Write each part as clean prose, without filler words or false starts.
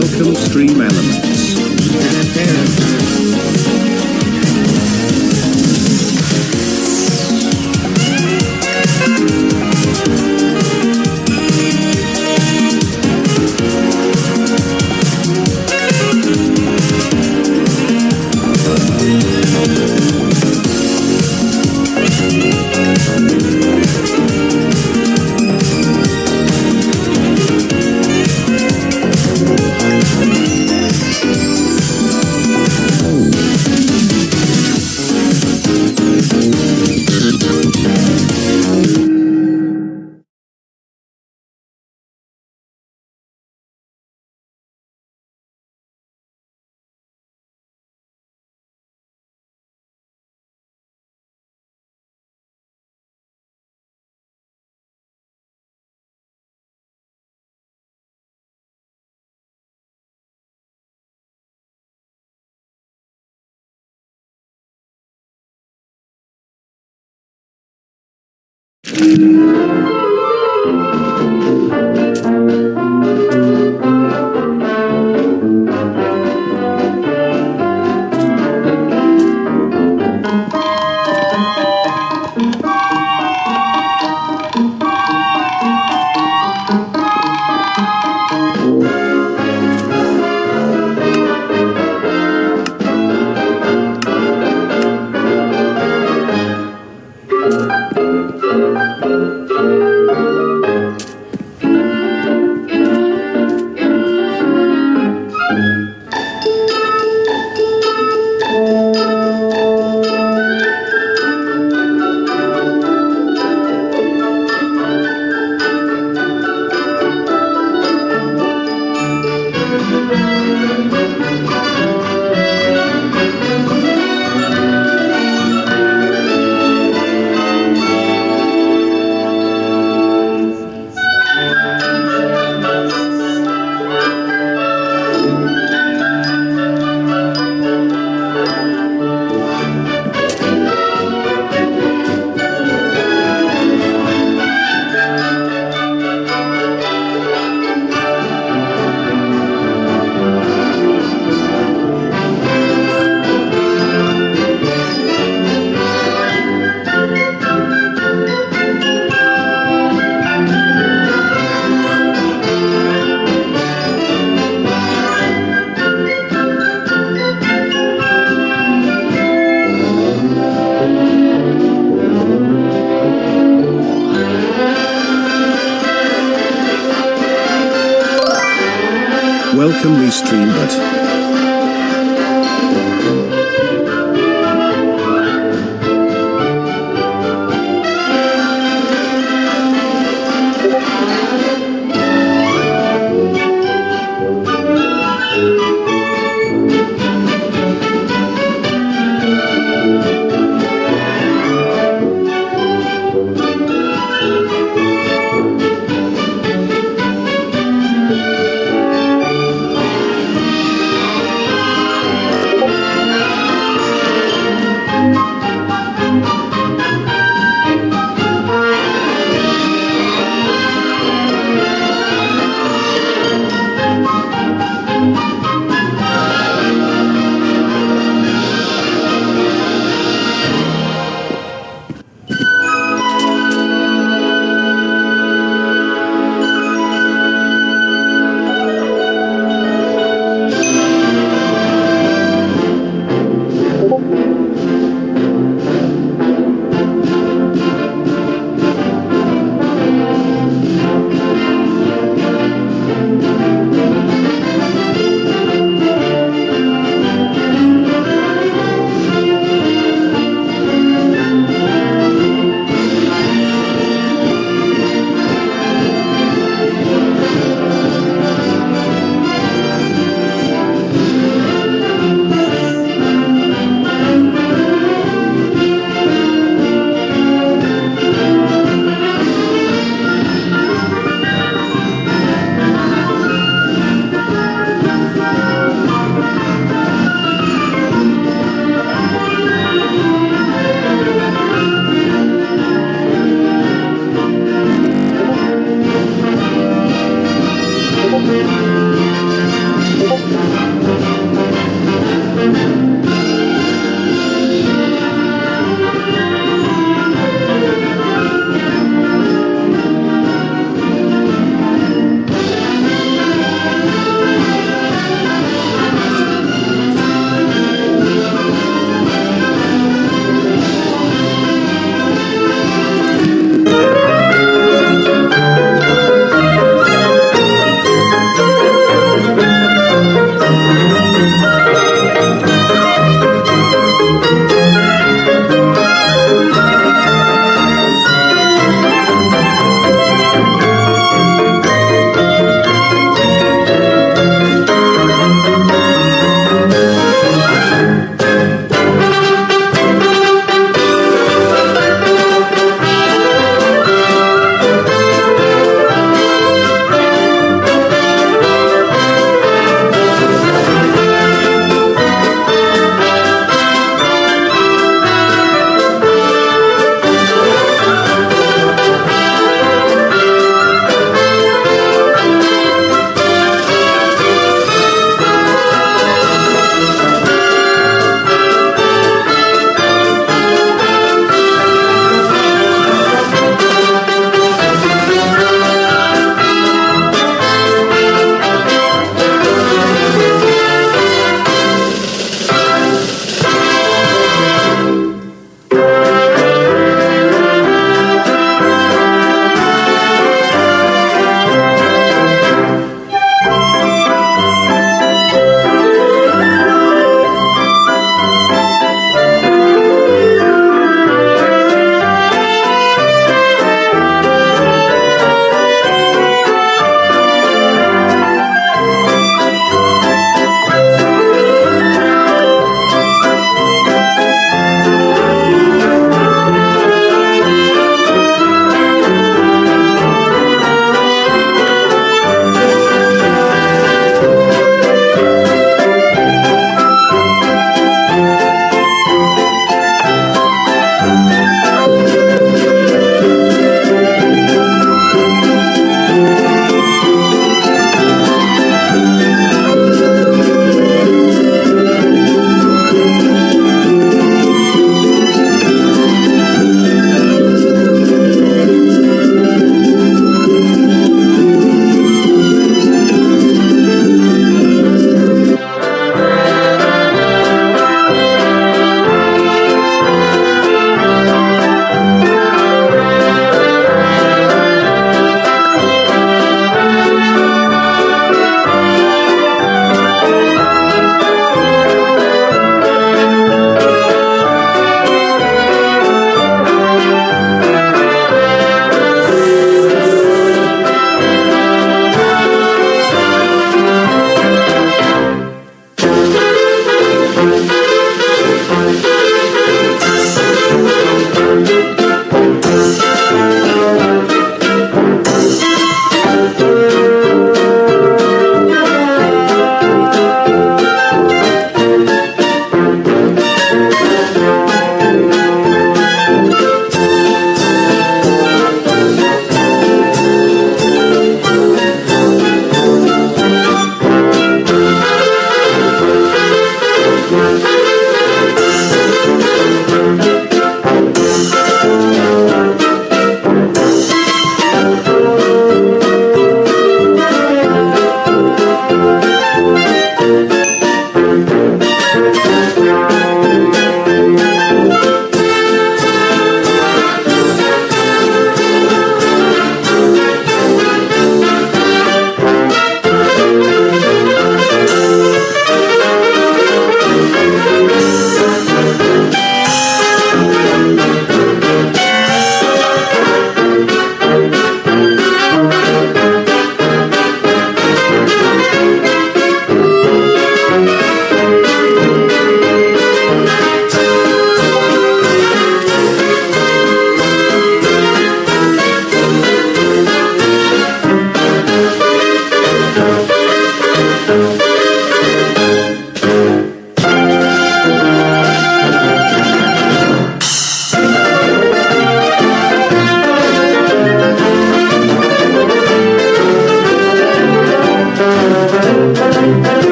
Welcome stream elements. Welcome restream but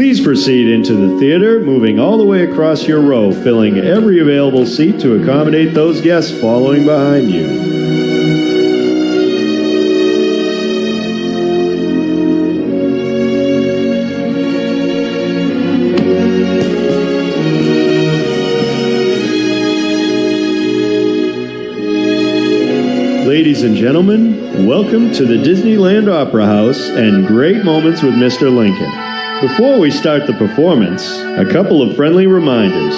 Please proceed into the theater, moving all the way across your row, filling every available seat to accommodate those guests following behind you. Ladies and gentlemen, welcome to the Disneyland Opera House and Great Moments with Mr. Lincoln. Before we start the performance, a couple of friendly reminders.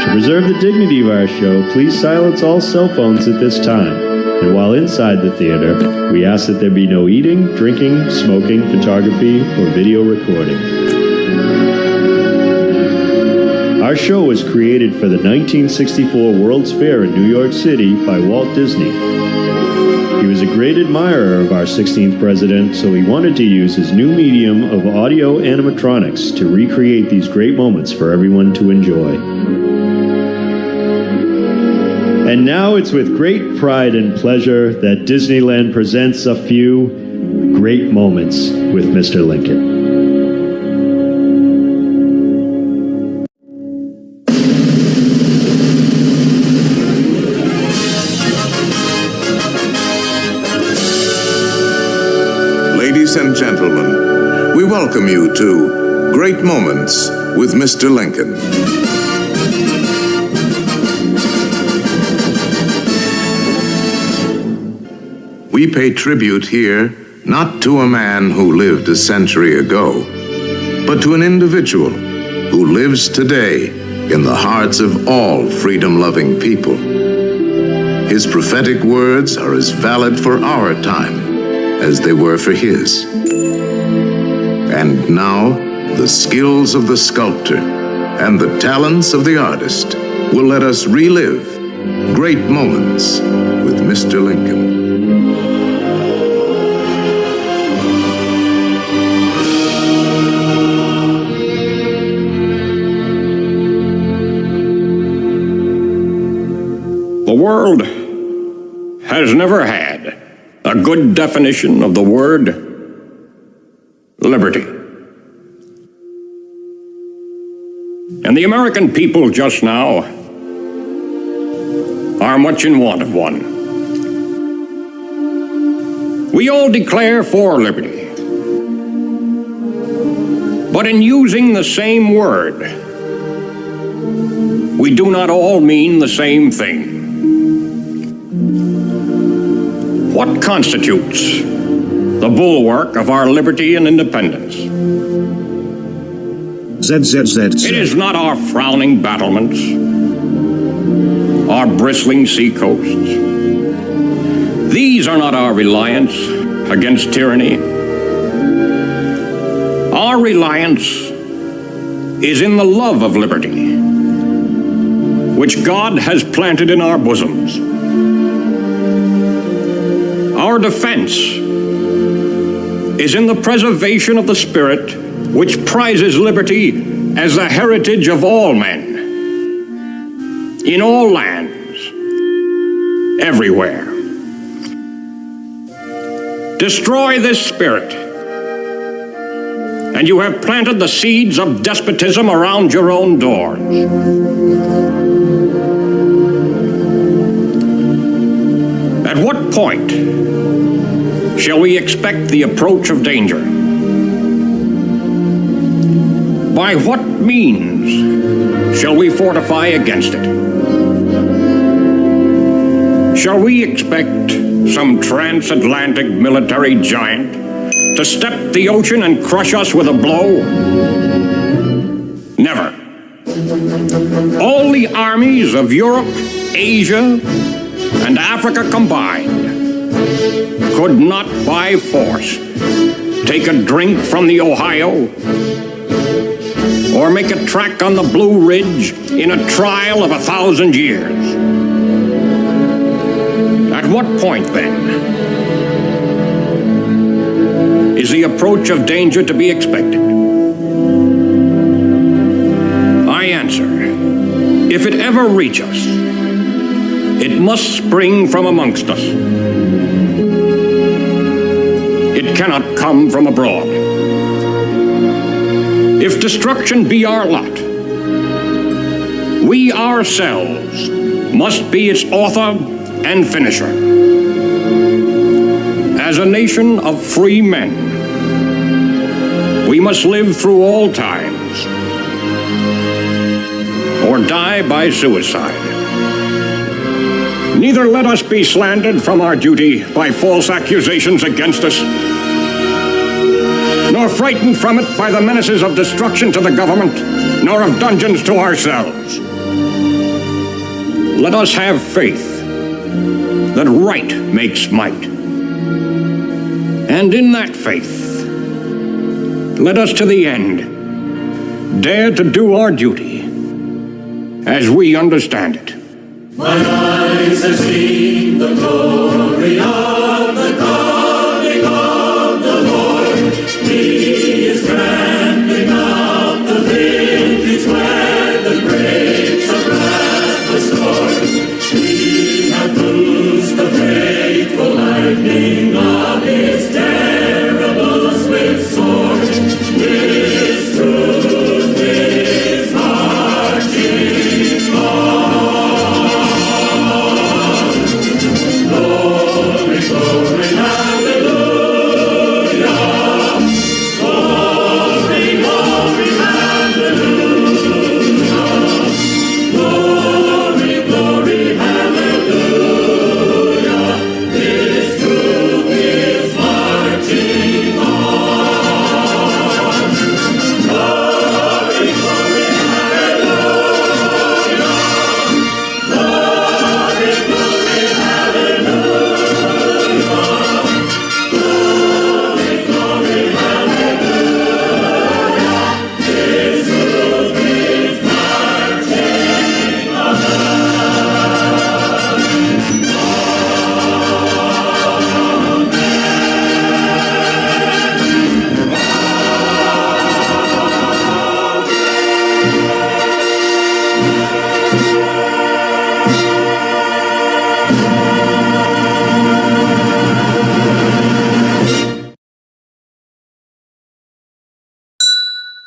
To preserve the dignity of our show, please silence all cell phones at this time. And while inside the theater, we ask that there be no eating, drinking, smoking, photography, or video recording. Our show was created for the 1964 World's Fair in New York City by Walt Disney. He was a great admirer of our 16th president, so he wanted to use his new medium of audio animatronics to recreate these great moments for everyone to enjoy. And now it's with great pride and pleasure that Disneyland presents a few great moments with Mr. Lincoln. Ladies and gentlemen, we welcome you to Great Moments with Mr. Lincoln. We pay tribute here not to a man who lived a century ago, but to an individual who lives today in the hearts of all freedom-loving people. His prophetic words are as valid for our time as they were for his. And now, the skills of the sculptor and the talents of the artist will let us relive great moments with Mr. Lincoln. The world has never had a good definition of the word liberty. And the American people just now are much in want of one. We all declare for liberty, but in using the same word, we do not all mean the same thing. What constitutes the bulwark of our liberty and independence? It is not our frowning battlements, our bristling seacoasts. These are not our reliance against tyranny. Our reliance is in the love of liberty, which God has planted in our bosoms. Our defense is in the preservation of the spirit which prizes liberty as the heritage of all men, in all lands, everywhere. Destroy this spirit, and you have planted the seeds of despotism around your own doors. At what point shall we expect the approach of danger? By what means shall we fortify against it? Shall we expect some transatlantic military giant to step the ocean and crush us with a blow? Never. All the armies of Europe, Asia, and Africa combined could not by force take a drink from the Ohio or make a track on the Blue Ridge in a trial of 1,000 years. At what point, then, is the approach of danger to be expected? I answer, if it ever reach us, it must spring from amongst us. It cannot come from abroad. If destruction be our lot, we ourselves must be its author and finisher. As a nation of free men, we must live through all times or die by suicide. Neither let us be slandered from our duty by false accusations against us, nor frightened from it by the menaces of destruction to the government, nor of dungeons to ourselves. Let us have faith that right makes might. And in that faith, let us to the end dare to do our duty as we understand it. Mine eyes have seen the glory of the coming of the Lord. He is trampling out the vintage where the grapes of wrath were stored. He hath loosed the faithful lightning of his terrible swift sword. His truth is marching on.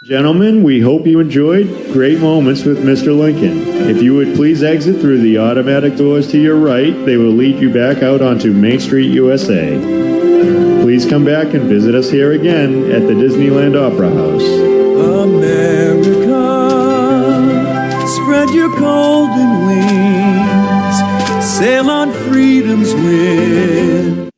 Gentlemen, we hope you enjoyed Great Moments with Mr. Lincoln. If you would please exit through the automatic doors to your right, they will lead you back out onto Main Street, USA. Please come back and visit us here again at the Disneyland Opera House. America, spread your golden wings, sail on freedom's wind.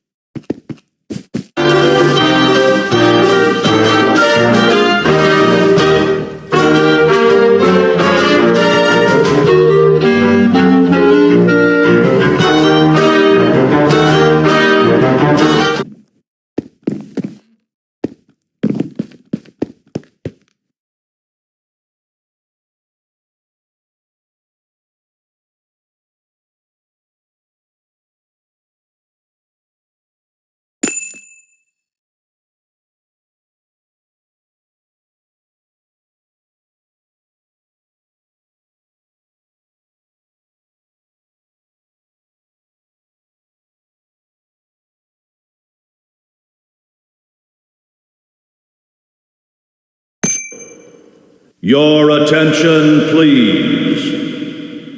Your attention, please.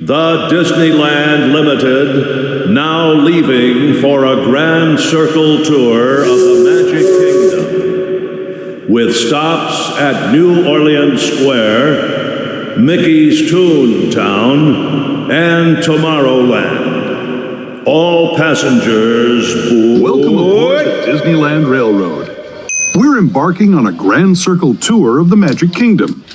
The Disneyland Limited now leaving for a grand circle tour of the Magic Kingdom, with stops at New Orleans Square, Mickey's Toontown, and Tomorrowland. All passengers board. Welcome aboard the Disneyland Railroad. We're embarking on a grand circle tour of the Magic Kingdom.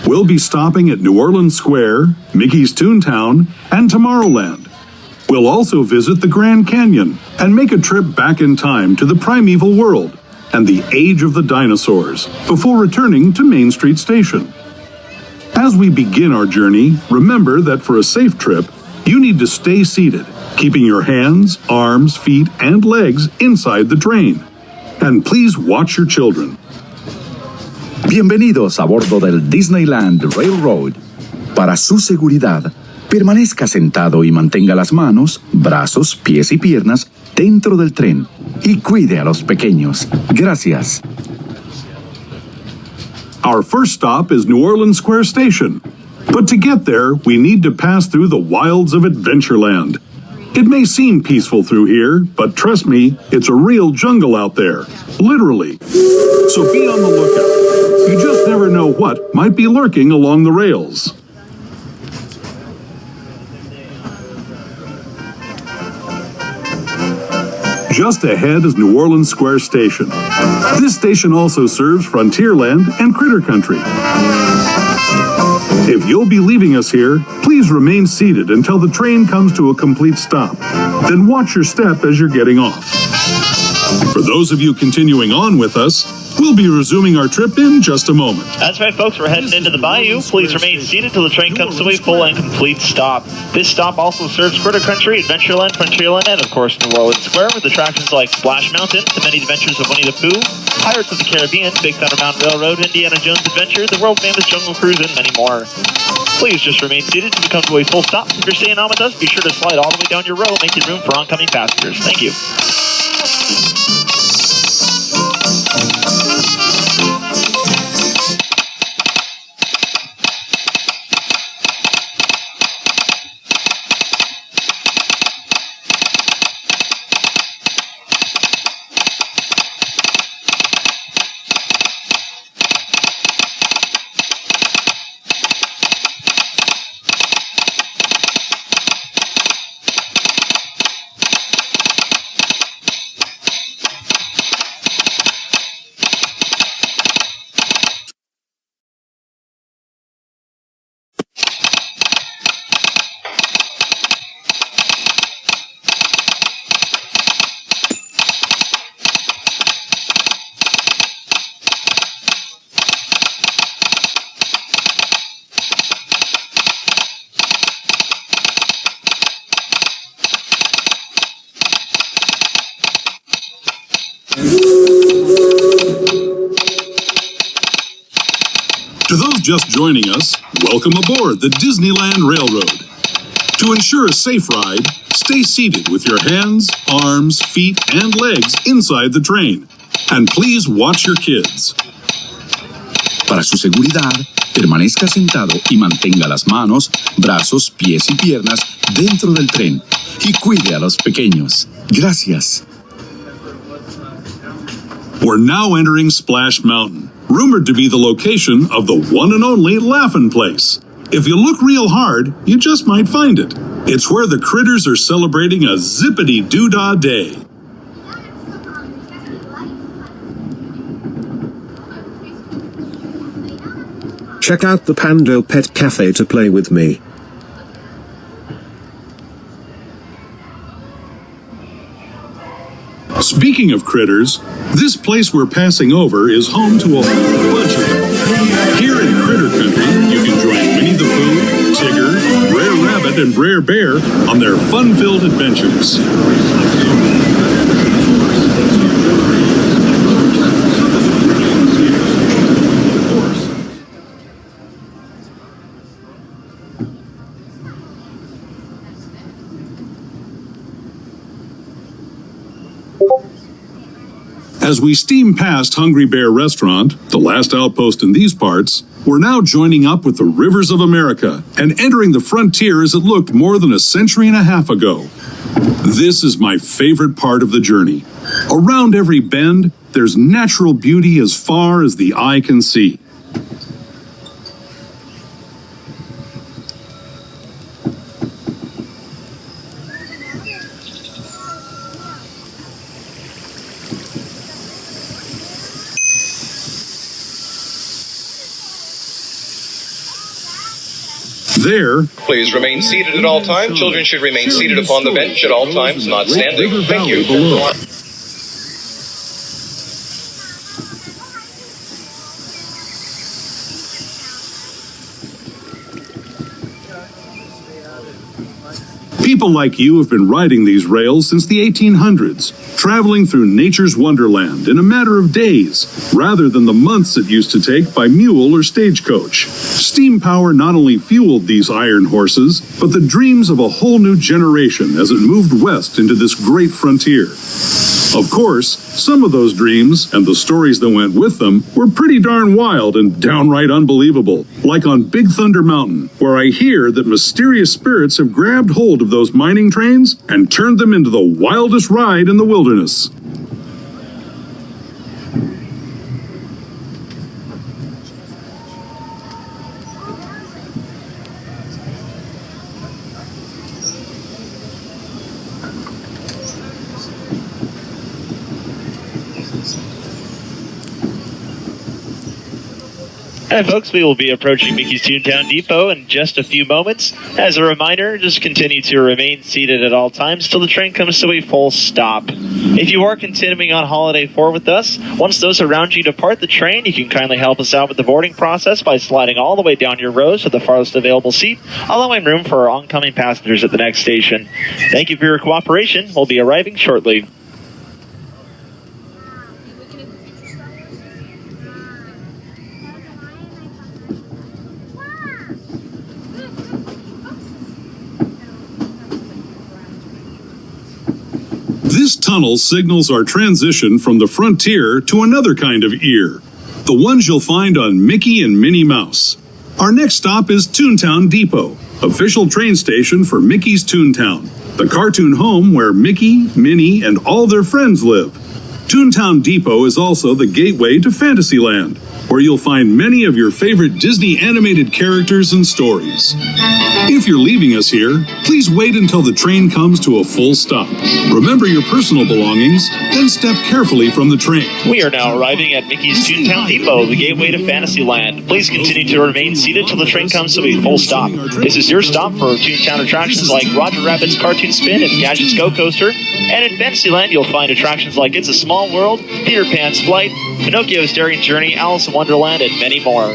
We'll be stopping at New Orleans Square, Mickey's Toontown, and Tomorrowland. We'll also visit the Grand Canyon and make a trip back in time to the primeval world and the age of the dinosaurs before returning to Main Street Station. As we begin our journey, remember that for a safe trip, you need to stay seated, keeping your hands, arms, feet, and legs inside the train. And please watch your children. Bienvenidos a bordo del Disneyland Railroad. Para su seguridad, permanezca sentado y mantenga las manos, brazos, pies y piernas dentro del tren y cuide a los pequeños. Gracias. Our first stop is New Orleans Square Station. But to get there, we need to pass through the wilds of Adventureland. It may seem peaceful through here, but trust me, it's a real jungle out there. Literally. So be on the lookout. You just never know what might be lurking along the rails. Just ahead is New Orleans Square Station. This station also serves Frontierland and Critter Country. If you'll be leaving us here, please remain seated until the train comes to a complete stop. Then watch your step as you're getting off. For those of you continuing on with us, we'll be resuming our trip in just a moment. That's right, folks. We're heading into the bayou. Please remain seated till the train comes to a full and complete stop. This stop also serves Critter Country, Adventureland, Frontierland, and of course New Orleans Square, with attractions like Splash Mountain, The Many Adventures of Winnie the Pooh, Pirates of the Caribbean, Big Thunder Mountain Railroad, Indiana Jones Adventure, the world-famous Jungle Cruise, and many more. Please just remain seated till we come to a full stop. If you're staying on with us, be sure to slide all the way down your row, making room for oncoming passengers. Thank you. To those just joining us, welcome aboard the Disneyland Railroad. To ensure a safe ride, stay seated with your hands, arms, feet, and legs inside the train. And please watch your kids. Para su seguridad, permanezca sentado y mantenga las manos, brazos, pies y piernas dentro del tren. Y cuide a los pequeños. Gracias. We're now entering Splash Mountain, rumored to be the location of the one and only Laugh-In Place. If you look real hard, you just might find it. It's where the critters are celebrating a zippity-doo-dah day. Check out the Pando Pet Cafe to play with me. Speaking of critters, this place we're passing over is home to a whole bunch of them. Here in Critter Country, you can join Winnie the Pooh, Tigger, Brer Rabbit, and Brer Bear on their fun-filled adventures. As we steam past Hungry Bear Restaurant, the last outpost in these parts, we're now joining up with the rivers of America and entering the frontier as it looked more than a century and a half ago. This is my favorite part of the journey. Around every bend, there's natural beauty as far as the eye can see. There, please remain seated at all times. Children should remain seated upon the bench at all times, not standing. Thank you. People like you have been riding these rails since the 1800s, traveling through nature's wonderland in a matter of days, rather than the months it used to take by mule or stagecoach. Steam power not only fueled these iron horses, but the dreams of a whole new generation as it moved west into this great frontier. Of course, Some of those dreams, and the stories that went with them, were pretty darn wild and downright unbelievable. Like on Big Thunder Mountain, where I hear that mysterious spirits have grabbed hold of those mining trains and turned them into the wildest ride in the wilderness. And folks, we will be approaching Mickey's Toontown Depot in just a few moments. As a reminder, just continue to remain seated at all times till the train comes to a full stop. If you are continuing on Holiday 4 with us, once those around you depart the train, you can kindly help us out with the boarding process by sliding all the way down your rows to the farthest available seat, allowing room for our oncoming passengers at the next station. Thank you for your cooperation. We'll be arriving shortly. This tunnel signals our transition from the frontier to another kind of ear, the ones you'll find on Mickey and Minnie Mouse. Our next stop is Toontown Depot, official train station for Mickey's Toontown, the cartoon home where Mickey, Minnie, and all their friends live. Toontown Depot is also the gateway to Fantasyland, where you'll find many of your favorite Disney animated characters and stories. If you're leaving us here, please wait until the train comes to a full stop. Remember your personal belongings, then step carefully from the train. We are now arriving at Mickey's Toontown Depot, the gateway to Fantasyland. Please continue to remain seated till the train comes to a full stop. This is your stop for Toontown attractions like Roger Rabbit's Cartoon Spin and Gadget's Go Coaster. And in Fantasyland, you'll find attractions like It's a Small World, Peter Pan's Flight, Pinocchio's Daring Journey, Alice in Wonderland, and many more.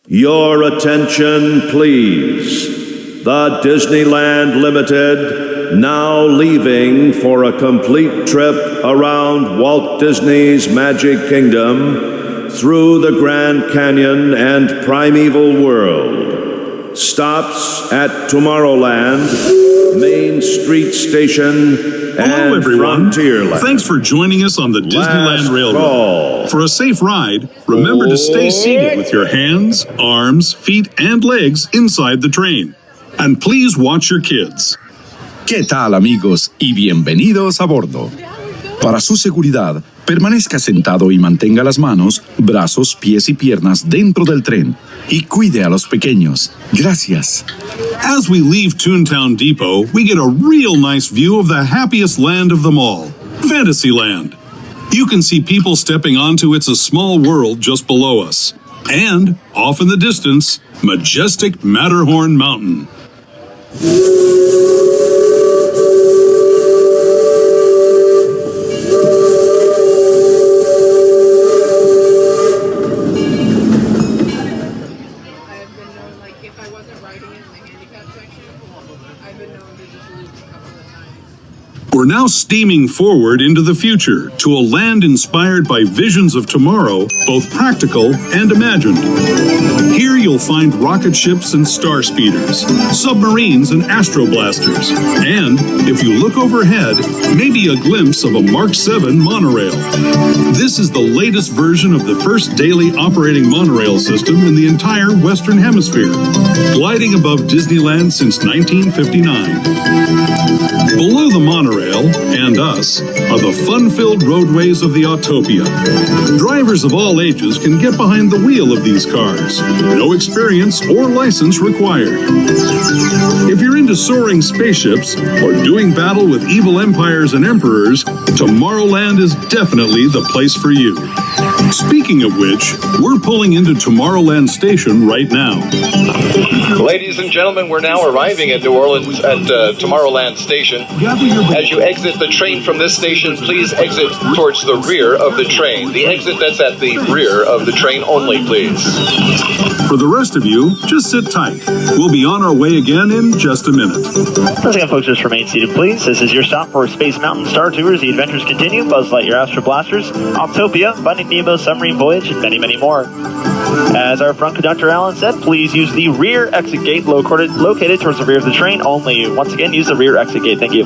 Your attention, please. The Disneyland Limited now leaving for a complete trip around Walt Disney's Magic Kingdom through the Grand Canyon and Primeval World. Stops at Tomorrowland, Main Street Station, Hello, and everyone. Frontierland. Thanks for joining us on the Disneyland Last Railroad. call. For a safe ride, remember to stay seated with your hands, arms, feet, and legs inside the train. And please watch your kids. ¿Qué tal, amigos? Y bienvenidos a bordo. Para su seguridad, permanezca sentado y mantenga las manos, brazos, pies y piernas dentro del tren. Y cuide a los pequeños. Gracias. As we leave Toontown Depot, we get a real nice view of the happiest land of them all, Fantasyland. You can see people stepping onto It's a Small World just below us. And, off in the distance, majestic Matterhorn Mountain. We're now steaming forward into the future to a land inspired by visions of tomorrow, both practical and imagined. Here you'll find rocket ships and star speeders, submarines and astroblasters, and, if you look overhead, maybe a glimpse of a Mark 7 monorail. This is the latest version of the first daily operating monorail system in the entire Western Hemisphere, gliding above Disneyland since 1959. Below the monorail, and us are the fun-filled roadways of the Autopia. Drivers of all ages can get behind the wheel of these cars. No experience or license required. If you're into soaring spaceships or doing battle with evil empires and emperors, Tomorrowland is definitely the place for you. Speaking of which, we're pulling into Tomorrowland Station right now. Ladies and gentlemen, we're now arriving at New Orleans at Tomorrowland Station. As you exit the train from this station, please exit towards the rear of the train. The exit that's at the rear of the train only, please. For the rest of you, just sit tight. We'll be on our way again in just a minute. Once again, folks, just remain seated, please. This is your stop for Space Mountain, Star Tours, The Adventures Continue, Buzz Lightyear Astro Blasters, Autopia, Finding Nemo, Submarine Voyage, and many, many more. As our front conductor Alan said, please use the rear exit gate located towards the rear of the train only. Once again, use the rear exit gate. Thank you.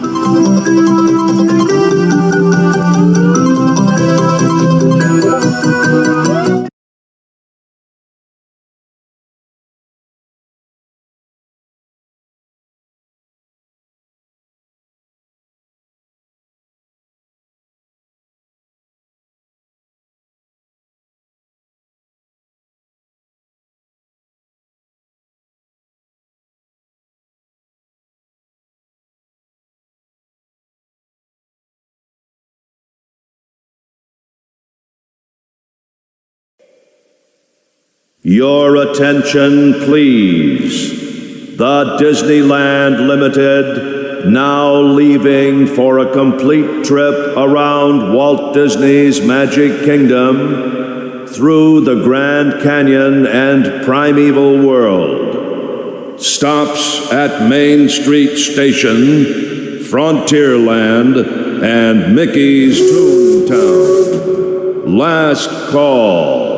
Your attention, please. The Disneyland Limited, now leaving for a complete trip around Walt Disney's Magic Kingdom through the Grand Canyon and Primeval World. Stops at Main Street Station, Frontierland, and Mickey's Toontown. Last call.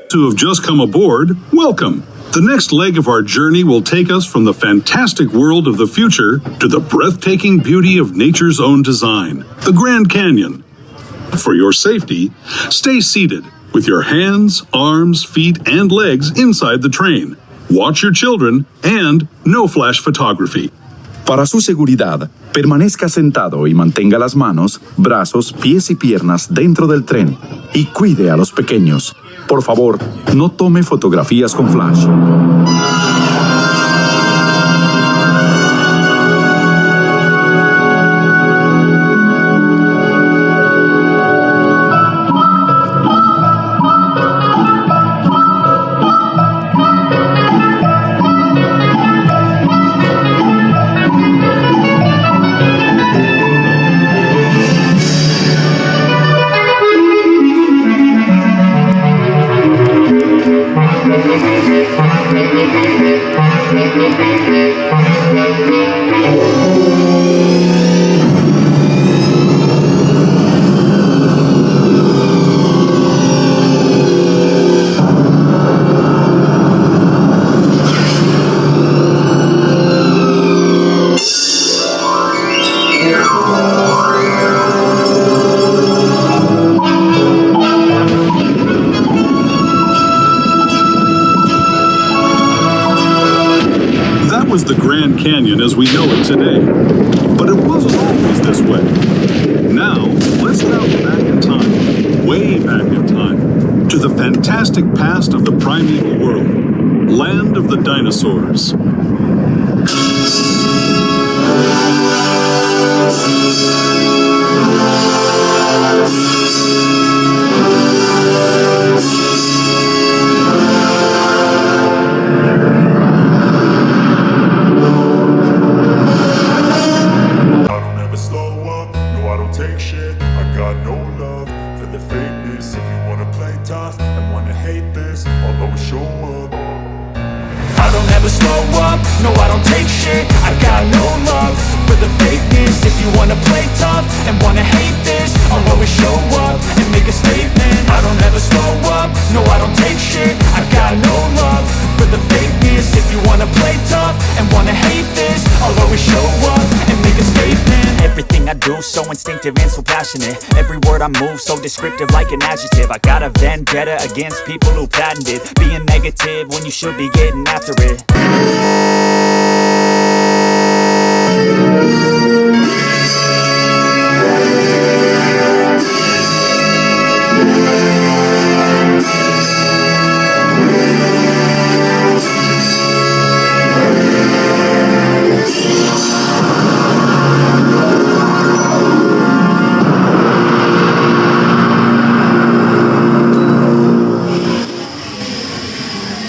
To have just come aboard, welcome. The next leg of our journey will take us from the fantastic world of the future to the breathtaking beauty of nature's own design, the Grand Canyon. For your safety, stay seated with your hands, arms, feet, and legs inside the train. Watch your children and no flash photography. Para su seguridad, permanezca sentado y mantenga las manos, brazos, pies y piernas dentro del tren y cuide a los pequeños. Por favor, no tome fotografías con flash. The Grand Canyon as we know it today. But it wasn't always this way. Now, let's travel back in time, way back in time, to the fantastic past of the primeval world, land of the dinosaurs. No, I don't take shit, I got no love for the fakeness. If you wanna play tough and wanna hate this, I'll always show up and make a statement. I don't ever slow up, no, I don't take shit, I got no love for the fakeness. If you wanna play tough and wanna hate this, I'll always show up and make a statement. Everything I do so instinctive and so passionate. Every word I move so descriptive like an adjective. I got a vendetta against people who patented being negative when you should be getting after it.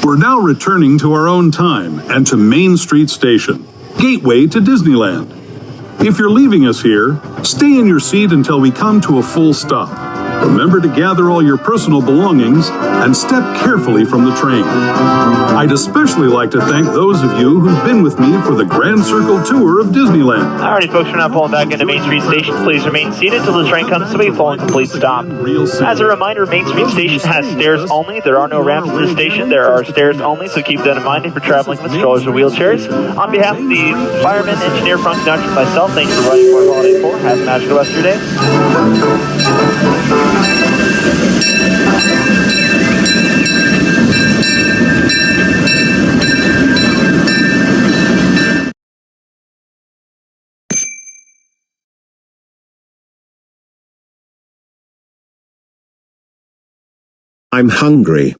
We're now returning to our own time and to Main Street Station, gateway to Disneyland. If you're leaving us here, stay in your seat until we come to a full stop. Remember to gather all your personal belongings and step carefully from the train. I'd especially like to thank those of you who've been with me for the Grand Circle tour of Disneyland. Alrighty, folks, we're now pulling back into Main Street Station. Please remain seated until the train comes to a full and complete stop. As a reminder, Main Street Station has stairs only. There are no ramps to the station. There are stairs only, so keep that in mind if you're traveling with strollers or wheelchairs. On behalf of the firemen, engineer, front conductor, and myself, thanks for running for Holiday 4. Have a magical rest of your day. I'm hungry.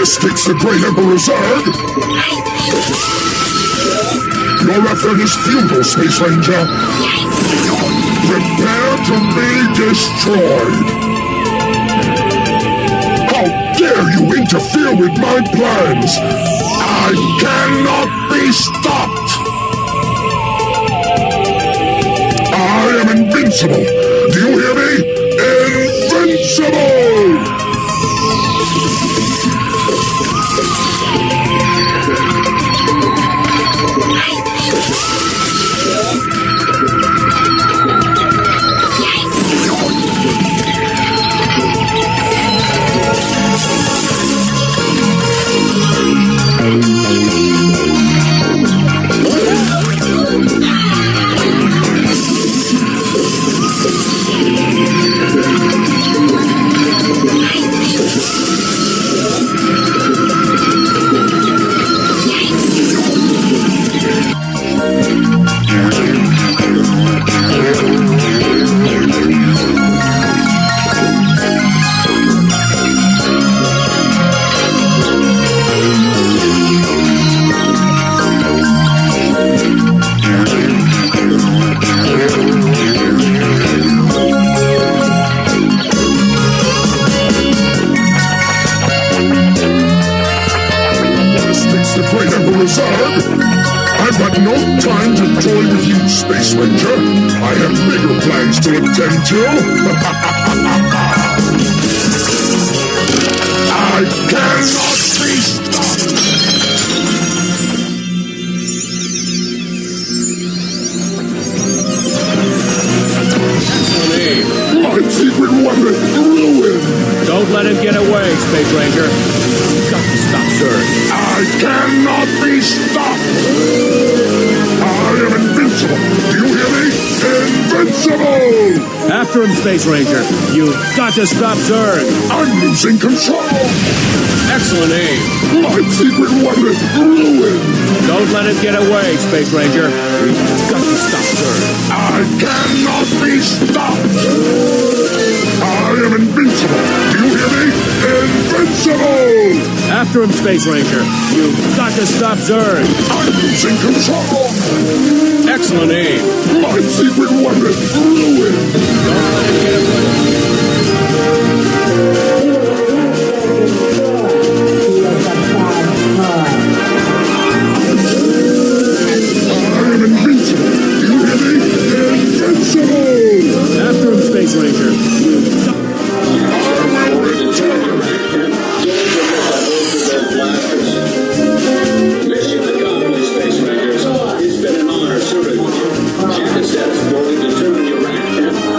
Escapes the great Emperor Zurg! Your effort is futile, Space Ranger! Prepare to be destroyed! How dare you interfere with my plans! I cannot be stopped! I am invincible! Do you hear me? Invincible! I've got no time to toy with you, Space Ranger. I have bigger plans to attend to. I cannot be stopped. My secret weapon, ruined. Don't let him get away, Space Ranger. You've got to stop Zurg. I cannot be stopped! I am invincible! Do you hear me? Invincible! After him, Space Ranger. You've got to stop Zurg. I'm losing control! Excellent aim. My secret weapon ruined! Don't let him get away, Space Ranger. You've got to stop Zurg. I cannot be stopped! I am invincible! Do you hear me? Invincible! After him, Space Ranger. You've got to stop Zurg. I'm losing control! Excellent aim. My secret weapon ruined! Don't let him get away. I am invincible! Do you hear me? Invincible! After him, Space Ranger. Serving with you. Check the status report to determine your rank.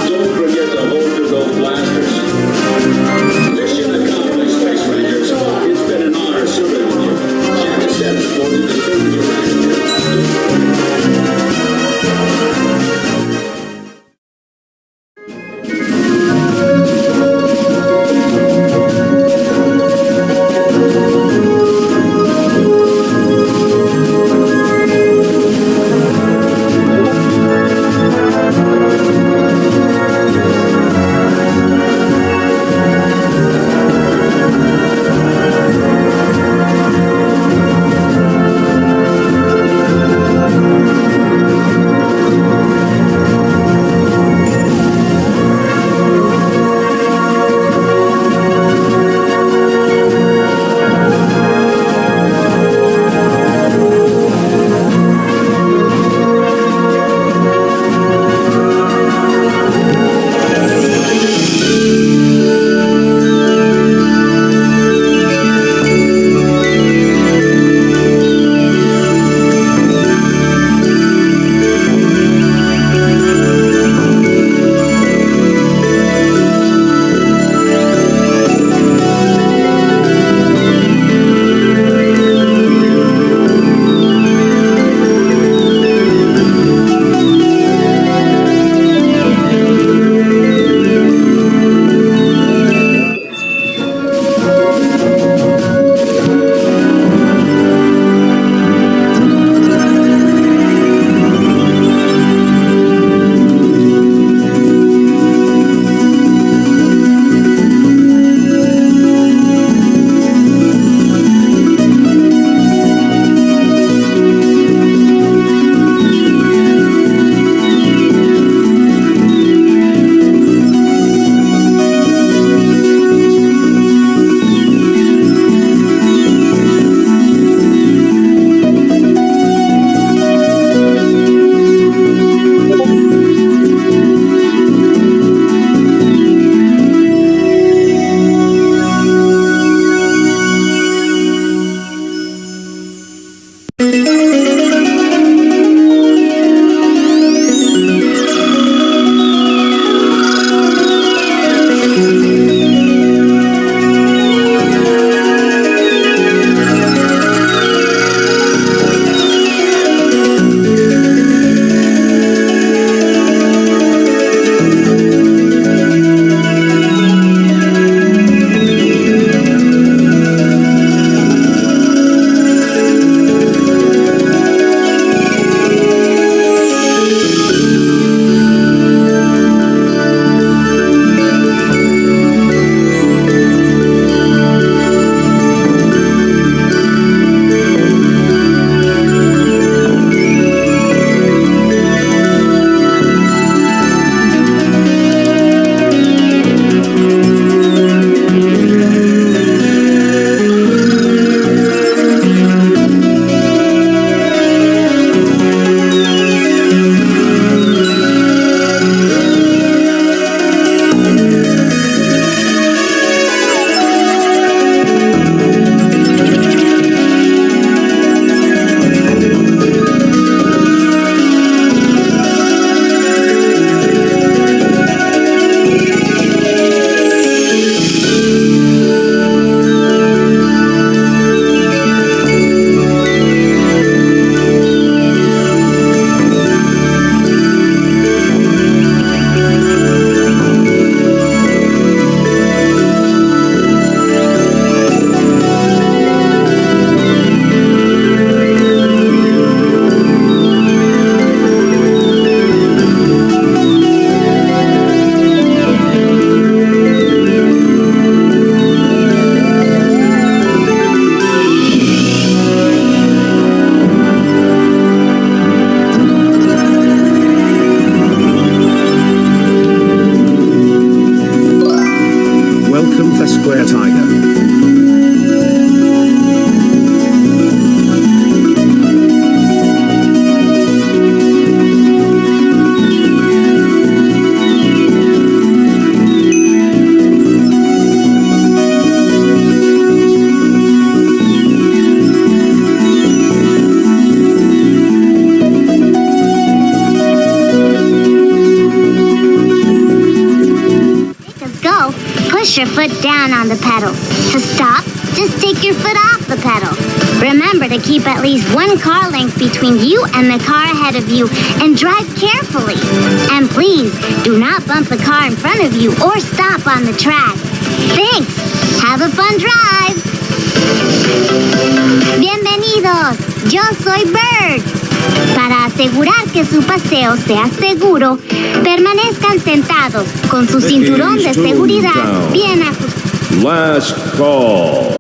TheSquareTiger. Push your foot down on the pedal. To stop, just take your foot off the pedal. Remember to keep at least one car length between you and the car ahead of you and drive carefully. And please, do not bump the car in front of you or stop on the track. Thanks. Have a fun drive. Bienvenidos. Yo soy Bird. Para asegurar que su paseo sea seguro, permanezcan sentados con su cinturón de seguridad bien ajustado. Last call.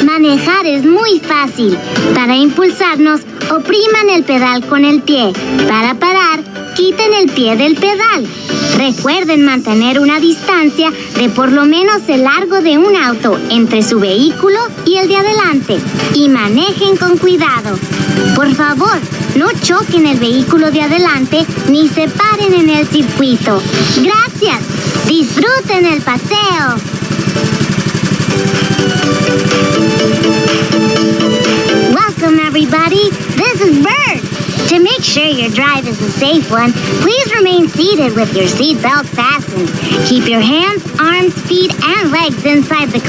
Manejar es muy fácil. Para impulsarnos, opriman el pedal con el pie. Para parar, quiten el pie del pedal. Recuerden mantener una distancia de por lo menos el largo de un auto entre su vehículo y el de adelante. Y manejen con cuidado. Por favor, no choquen el vehículo de adelante ni se paren en el circuito. ¡Gracias! ¡Disfruten el paseo! Welcome, everybody. This is Bird. To make sure your drive is a safe one, please remain seated with your seatbelt fastened. Keep your hands, arms, feet, and legs inside the